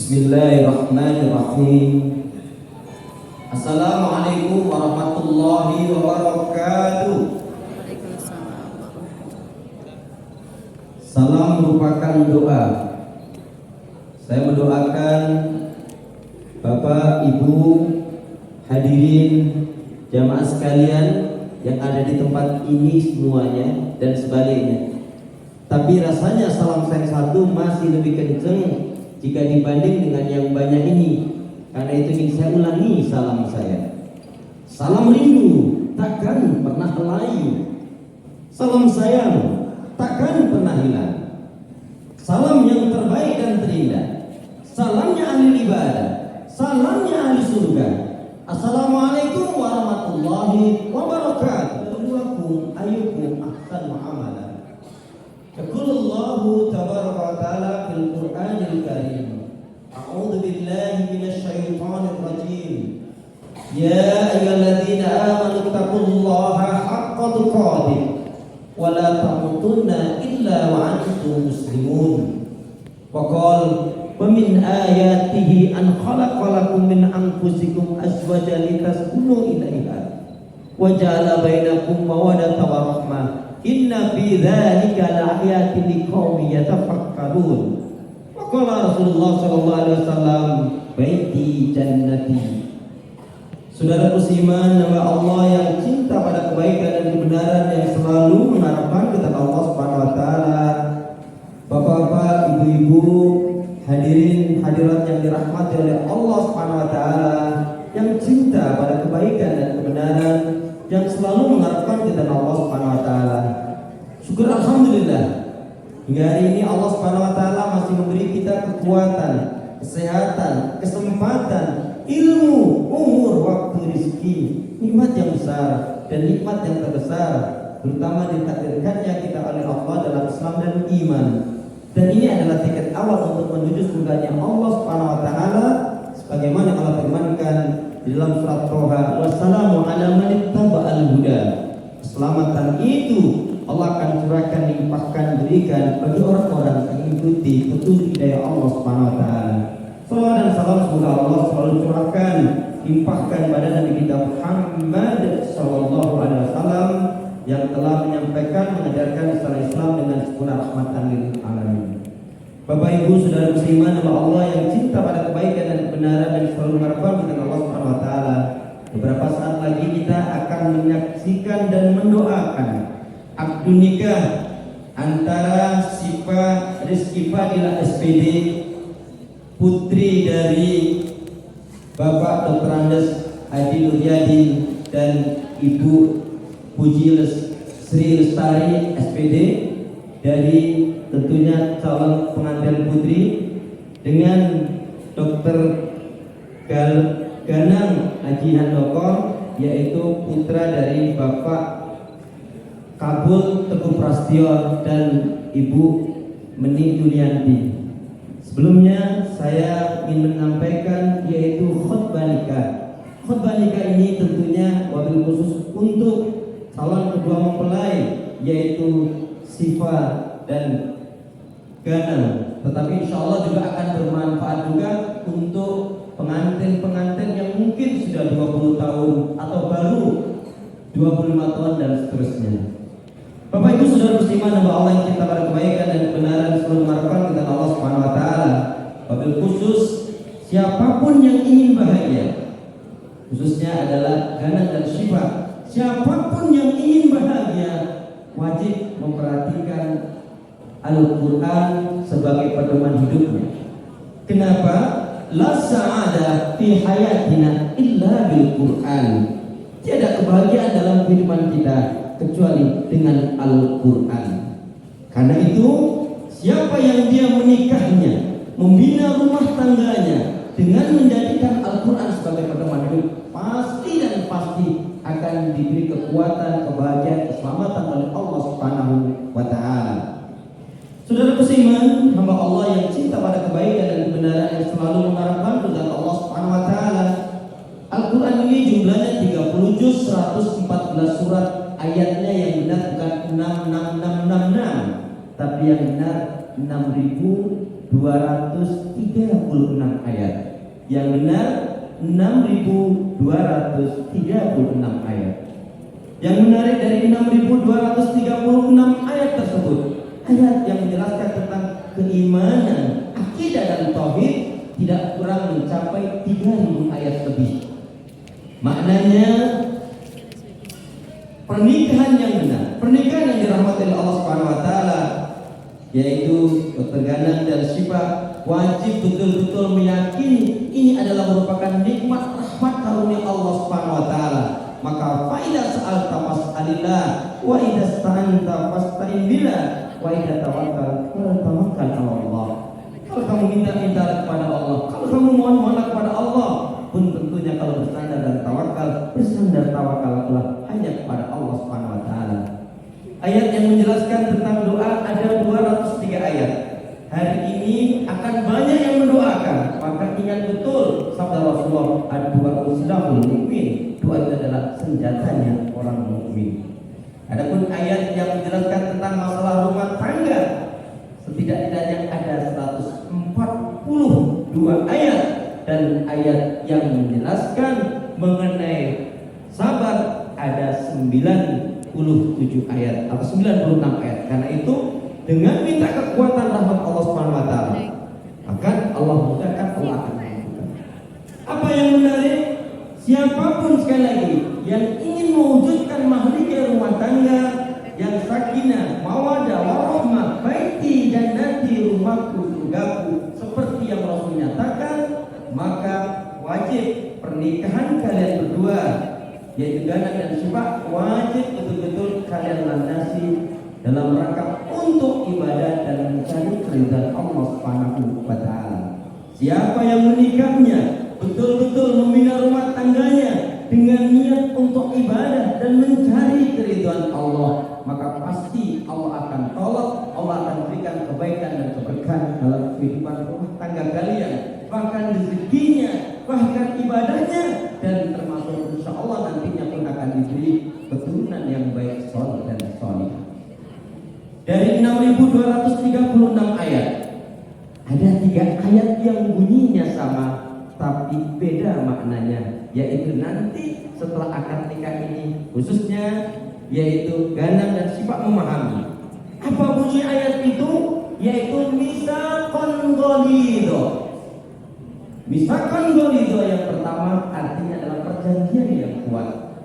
Bismillahirrahmanirrahim. Assalamualaikum warahmatullahi wabarakatuh. Salam merupakan doa. Saya mendoakan Bapak, Ibu, hadirin, jamaah sekalian yang ada di tempat ini semuanya dan sebaliknya. Tapi rasanya salam saya satu masih lebih kenceng jika dibanding dengan yang banyak ini. Karena itu ingin saya ulangi salam saya. Salam rindu takkan pernah layu. Salam sayang takkan pernah hilang. Salam yang terbaik dan terindah. Salamnya ahli ibadah. Salamnya ahli surga. Assalamualaikum warahmatullahi wabarakatuh. Ayyukum ahsanu amalan. Yaqulullahu tabaraka wa ta'ala fil Qur'anil Karim. A'udzu billahi minasy syaithanir rajim. Ya ayyuhalladzina amanu taqullaha haqqa tuqatih wa la tamutunna illa wa antum muslimun. Wa qala wa min ayatihi an khalaqalakum min anfusikum azwajan litaskunu ilaiha wa ja'ala bainakum mawaddatan wa rahmah. Inna fi dzalika laayatin liqaumin yatafakkarun. Wa qala Rasulullah sallallahu alaihi wasallam, baiti jannati. Saudara musliman, nama Allah yang cinta pada kebaikan dan kebenaran, yang selalu mengharapkan kepada Allah Subhanahu wa taala. Bapak-bapak, ibu-ibu, hadirin hadirat yang dirahmati oleh Allah Subhanahu wa taala, yang cinta pada kebaikan dan kebenaran, yang selalu mengharapkan kepada Allah Subhanahu wa taala. Syukur alhamdulillah, hingga hari ini Allah Subhanahu wa taala masih memberi kita kekuatan, kesehatan, kesempatan, ilmu, umur, waktu, rezeki, nikmat yang besar dan nikmat yang terbesar, terutama ditakdirkannya kita oleh Allah dalam Islam dan iman. Dan ini adalah tiket awal untuk menuju surganya Allah Subhanahu wa taala, sebagaimana Allah firmankan di dalam surat Toha, wassalamu ala man ittaba'al huda. Keselamatan itu Allah akan curahkan, limpahkan, berikan bagi orang-orang yang mengikuti petunjuk hidayah Allah Subhanahu wa taala. Salawat dan salam semoga Allah selalu curahkan, limpahkan pada Nabi kita Muhammad sallallahu alaihi wasallam yang telah menyampaikan, mengajarkan Islam dengan sempurna rahmatan lil alamin. Bapak Ibu saudara musliman, nama Allah yang cinta pada kebaikan dan kebenaran, dan selalu mengharapkan kepada Allah Subhanahu wa taala. Beberapa saat lagi kita akan menyaksikan dan mendoakan akad nikah antara Syifa Rizky Fadilah SPD, putri dari Bapak Dr. Andes Haji Nuryadin, dan Ibu Puji Sri Lestari SPD, dari tentunya calon pengantin putri, dengan Dr. Ganang Haji Handoko, yaitu putra dari Bapak Kabul Teguh Prastio dan Ibu Meni Yulianti. Sebelumnya saya ingin menyampaikan yaitu khutbah nikah. Khutbah nikah ini tentunya wabil khusus untuk calon kedua mempelai, yaitu Syifa dan Ganang. Tetapi insya Allah juga akan bermanfaat juga untuk pengantin-pengantin yang mungkin sudah 20 tahun atau baru 25 tahun dan seterusnya. Bapak Ibu saudara muslimah, nama Allah yang cinta pada kebaikan dan kebenaran, selalu mengharapkan kepada Allah Subhanahu wa taala. Wabil khusus siapapun yang ingin bahagia, khususnya adalah Ganang dan Syifa, siapapun yang ingin bahagia wajib memperhatikan Al-Quran sebagai pedoman hidupnya. Kenapa? La sa'ada fi hayatina illa bil Quran. Tiada kebahagiaan dalam kehidupan kita kecuali dengan Al-Quran. Karena itu, siapa yang dia menikahnya, membina rumah tangganya dengan menjadikan Al-Quran sebagai pedoman hidup, pasti dan pasti akan diberi kekuatan, kebahagiaan, keselamatan oleh Allah Subhanahu wa taala. Saudara musliman, hamba Allah yang cinta pada kebaikan dan kebenaran, yang selalu mengharapkan kepada Allah Subhanahu wa taala. Al-Quran ini jumlahnya 30 juz, 114 surat, ayatnya yang benar bukan 66666, tapi yang benar 6.666 6.236 ayat. Yang benar 6.236 ayat. Yang menarik dari 6.236 ayat tersebut, ayat yang menjelaskan tentang keimanan, akidah dan tauhid tidak kurang mencapai 3.000 ayat lebih. Maknanya pernikahan yang benar, pernikahan yang dirahmati oleh Allah Subhanahu wa taala, yaitu keteganan dan sifat, wajib betul-betul meyakini ini adalah merupakan nikmat rahmat karunia Allah Subhanahu wa taala. Maka faidah sa'alta fas'alillah wa idza sta'anta fasta'in billah wa idza tawakkal tawakkal 'ala Allah. Kalau kamu minta kepada Allah, kalau kamu mohon kepada Allah, pun tentunya kalau bersandar dan tawakallah hanya kepada Allah Subhanahu wa taala. Ayat yang menjelaskan tentang doa ada 203 ayat. Hari ini akan banyak yang mendoakan, maka ingat betul sabda Rasulullah, ad-du'a silahul mukmin. Doa itu adalah senjatanya orang mukmin. Adapun ayat yang menjelaskan tentang masalah rumah tangga, setidak-tidaknya ada 142 ayat, dan ayat yang menjelaskan mengenai sabar ada 97 ayat atau 96 ayat. Karena itu dengan minta kekuatan rahmat Allah Subhanahu wa taala, akan Allah mudahkan, Allah akan mampukan. Apa yang menarik, siapapun sekali lagi yang ingin mewujudkan mahligai rumah tangga yang sakinah, mawaddah, warahmah, baiti jannati, rumahku surgaku, seperti yang Rasul nyatakan, maka wajib pernikahan kalian berdua, yaitu Gana dan Syibah, wajib betul-betul kalian landasi dalam rangka untuk ibadah dan mencari keridhaan Allah Subhanahu wa taala. Siapa yang menikahnya betul-betul membina rumah tangganya dengan niat untuk ibadah dan mencari keridhaan Allah, maka pasti Allah akan tolong, Allah akan berikan kebaikan dan keberkahan dalam kehidupan rumah tangga kalian, bahkan rezekinya, bahkan ibadahnya, dan termasuk insya Allah nantinya pun akan diberi keturunan yang baik, soleh dan soleh. Dari 6.236 ayat, ada 3 ayat yang bunyinya sama tapi beda maknanya, yaitu nanti setelah akad nikah ini khususnya, yaitu Gana dan Syibah memahami apa bunyi ayat itu, yaitu misaqan ghalidho. Misaqan ghalidho yang pertama artinya adalah perjanjian yang kuat,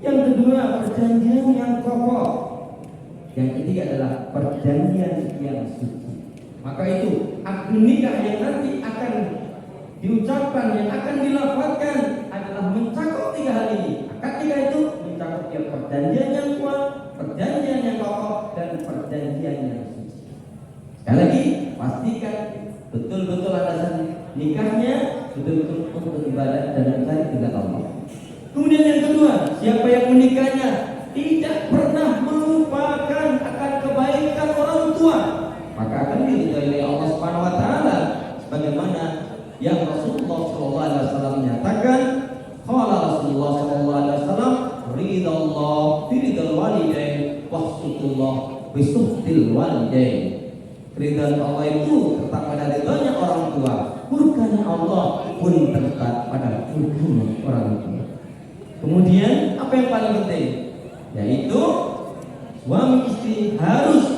yang kedua perjanjian yang kokoh, yang ketiga adalah perjanjian yang suci. Maka itu akad nikah yang nanti akan diucapkan, yang akan dilafazkan adalah mencakup 3 hal ini. Akad nikah itu mencakup yang perjanjian yang kuat, perjanjian yang kokoh, dan perjanjian yang suci. Sekali lagi, pastikan betul-betul alasan nikahnya betul-betul untuk ibadah dan mencari keridhaan Allah. Kemudian yang kedua, siapa yang menikahnya tidak pernah melupakan akan kebaikan orang tua, maka akan diridhai oleh Allah Subhanahu wa taala, sebagaimana yang Rasulullah SAW menyatakan, qala Rasulullah SAW, ridallah fi ridal walidain wa suhtullah bi suhtil walidain. Ridha Allah itu tetap pada ridhonya orang tua, murkanya Allah pun tetap pada murkanya orang tua. Kemudian apa yang paling penting, yaitu suami istri harus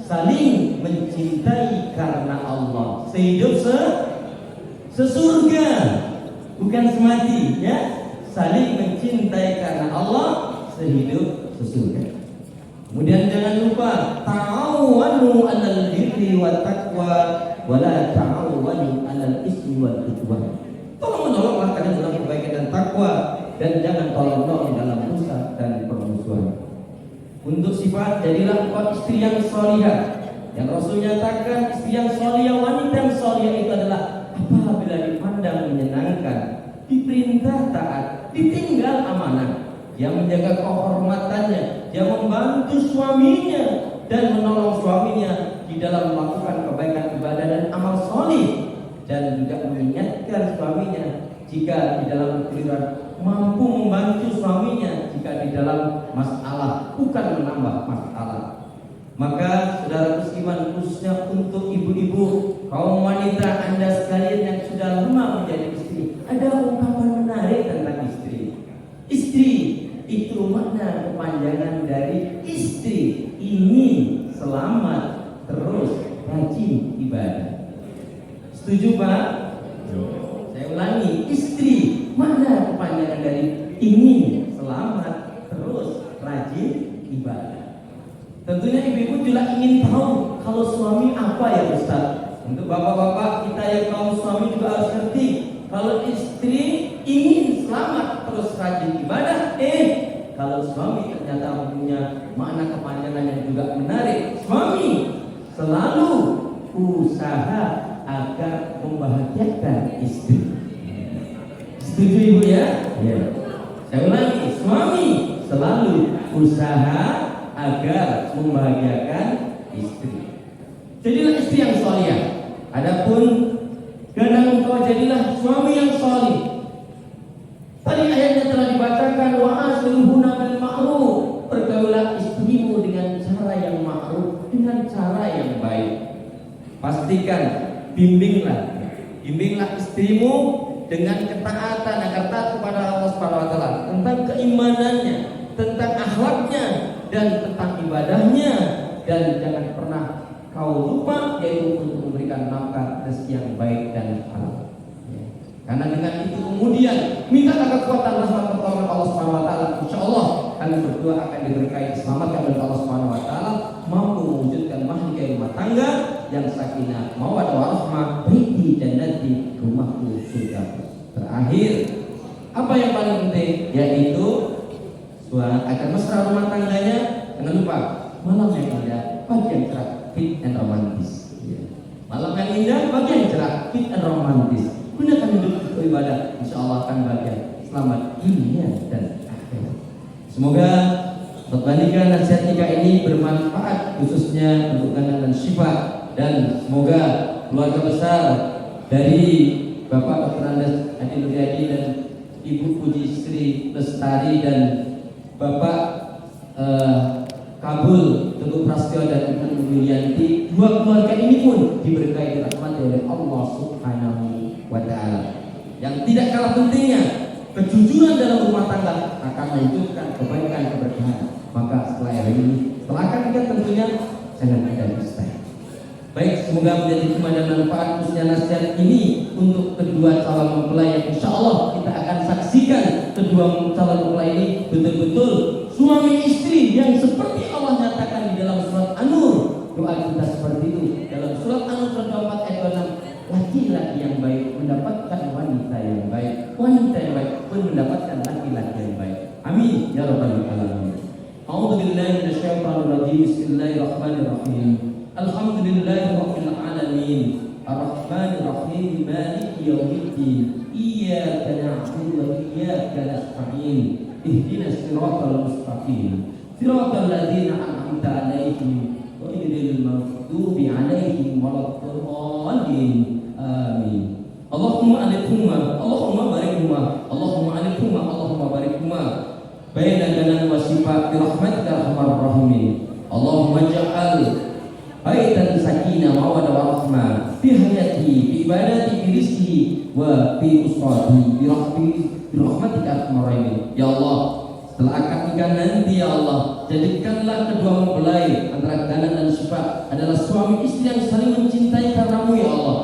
saling mencintai karena Allah, sehidup sesurga, bukan semati, ya. Saling mencintai karena Allah, sehidup sesurga. Kemudian jangan lupa ta'awanu 'alal birri wat taqwa wa la ta'awanu 'alal ismi wal udwan. Tolong menolonglah kalian dalam kebaikan dan takwa, dan jangan tolong-menolong dalam dosa dan permusuhan. Untuk sifat, jadilah engkau istri yang sholihah. Yang Rasul nyatakan istri yang sholihah, wanita yang sholihah itu adalah apabila dipandang menyenangkan, diperintah taat, ditinggal amanah, yang menjaga kehormatannya, yang membantu suaminya dan menolong suaminya di dalam melakukan kebaikan ibadah dan amal sholih, dan juga mengingatkan suaminya jika di dalam kehidupan, mampu membantu suaminya jika di dalam masalah, bukan menambah masalah. Maka saudara seiman, khususnya untuk ibu-ibu, kaum wanita Anda sekalian yang sudah lama menjadi istri, ada ungkapan menarik tentang istri. Istri itu makna kepanjangan dari istri ingin selamat terus rajin ibadah. Setuju Pak? Saya ulangi, istri makna kepanjangan dari ingin selamat terus rajin ibadah. Tentunya ibu-ibu juga ingin tahu kalau suami apa ya Ustaz. Untuk bapak-bapak kita yang kaum suami juga harus ngerti kalau istri ingin selamat terus rajin ibadah. Kalau suami ternyata punya makna kepanjangan yang juga menarik. Suami selalu usaha agar membahagiakan istri. Setuju ibu ya? Ya. Saya ulangi, suami selalu usaha agar membahagiakan istri. Jadilah istri yang salihah. Adapun gandang engkau jadilah suami yang salih. Tadi ayatnya telah dibacakan, wa asluhuna bil ma'ruf. Pergaulah istrimu dengan cara yang ma'ruf, dengan cara yang baik. Pastikan bimbinglah istrimu dengan ketaatan agar taat kepada Allah Subhanahu wa taala, tentang keimanannya, tentang akhlaknya, dan tentang ibadahnya, dan jangan pernah kau lupa yaitu untuk memberikan nafkah rezeki yang baik dan halal. Karena dengan itu kemudian mintalah kekuatan rahmat pertolongan Allah Subhanahu wa taala. Insyaallah kalian berdua akan diberikan diselamatkan oleh Allah Subhanahu wa taala, mampu mewujudkan mahligai rumah tangga yang sakinah, mawaddah warahmah, baiti jannati, rumahku surga. Terakhir, apa yang paling penting yaitu agar mesra rumah tangganya. Jangan lupa malam yang indah, pagi yang cerah, fit and romantis. Malam yang indah, pagi yang cerah, fit and romantis. Gunakan hidup untuk ibadah, insya Allah akan bahagia, selamat dunia dan akhirat. Semoga khotbah nasihat nikah ini bermanfaat khususnya untuk Gandang dan Syifa, dan semoga keluarga besar dari Bapak Dr. Andes Adi Nuryadi dan Ibu Puji Sri Lestari dan Bapak Kabul Teguh Prasetyo dan Ibu Yulianti, dua keluarga ini pun diberkahi rahmat oleh Allah Subhanahu wa taala. Yang tidak kalah pentingnya, kejujuran dalam rumah tangga akan mewujudkan kebaikan keberkahan. Maka setelah ini, setelah akan kita tentunya jangan ada dusta. Baik, semoga menjadi hikmah dan manfaat khususnya nasihat ini untuk kedua calon mempelai yang insya Allah kita akan saksikan kedua calon mempelai ini betul-betul suami istri yang seperti Allah nyatakan di dalam surat An-Nur. Doa kita seperti itu dalam surat An-Nur surat 24 ayat 26. Laki-laki yang baik mendapatkan wanita yang baik, wanita yang baik pun mendapatkan laki-laki yang baik. Amin ya rabbal alamin. A'udzubillahi minasyaitonir rajim. Bismillahirrahmanirrahim. Alhamdulillahirabbil alamin. Arrahmanir rahim. Maliki yaumiddin. Iyyaka na'budu wa iyyaka nasta'in. Ihdinas siratal mustaqim. Siratal ladzina an'amta 'alaihim ghairil maghdubi 'alaihim waladdallin. Amin. Allahumma alikhuma, Allahumma barikhuma, Allahumma alikhuma, Allahumma barikhuma. Baina Gandang wa Syifa bi rahmatika arhamar rahimin. Allahumma ja'al baitan sakinah mawaddah warahmah fi hayati, bi ibadati, bi rizqi wa fi usrati bi rahmatika arhamar rahimin. Ya Allah, setelah akad nikah nanti ya Allah, jadikanlah kedua mempelai antara Gandang dan Syifa adalah suami istri yang saling mencintai karenamu ya Allah.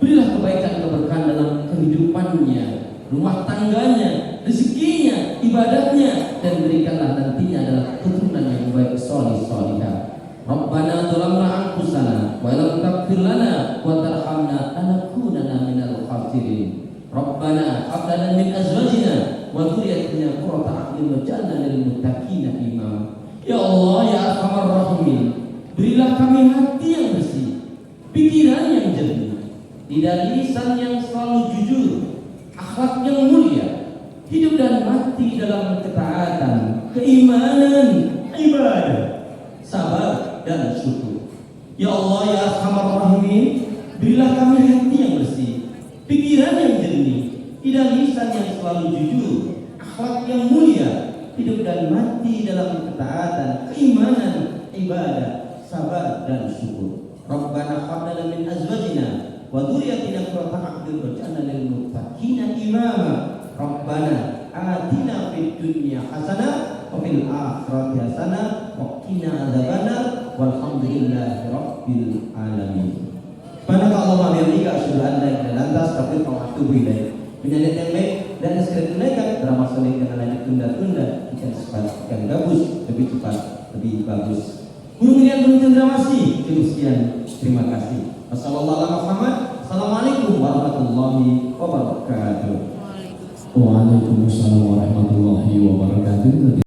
Berilah kebaikan keberkahan dalam kehidupannya, rumah tangganya, rezekinya, ibadahnya, dan berikanlah nantinya adalah keturunan yang baik, solih solihah. Rabbana dzalamna anfusana wa lam taghfir lana wa tarhamna lanakunanna minal khasirin. Rabbana hab lana min azwajina wa dhurriyyatina qurrata a'yun waj'alna lil muttaqina imama. Ya Allah ya Arhamar Rahimin, berilah kami hati yang bersih, pikiran yang jernih, lidah lisan yang selalu jujur, akhlak yang mulia, hidup dan mati dalam ketaatan, keimanan, ibadah, sabar dan syukur. Ya Allah ya Arhamar Rahimin, berilah kami hati yang bersih, pikiran yang jernih, lidah lisan yang selalu jujur, akhlak yang mulia, hidup dan mati dalam ketaatan, keimanan, ibadah, sabar dan syukur. Rabbana hab lana min azwajina wa dzurriyyatina qurrata a'yun waj'alna lil muttaqina imama. Rabbana atina fid dunya hasanah wa fil akhirati hasanah wa qina adzabannar walhamdulillahi rabbil alamin. Subhanakallahumma wa bihamdika asyhadu an la ilaha illa anta astaghfiruka wa atubu ilaik. Menyanyi yang baik dan segera tunaikan beramal soleh, jangan lagi tunda-tunda, jika cepat bagus, lebih cepat lebih bagus. Guru Miriam Guru Cendrawasih, cukup sekian, terima kasih. Wassalamualaikum warahmatullahi wabarakatuh. Waalaikumsalam warahmatullahi wabarakatuh.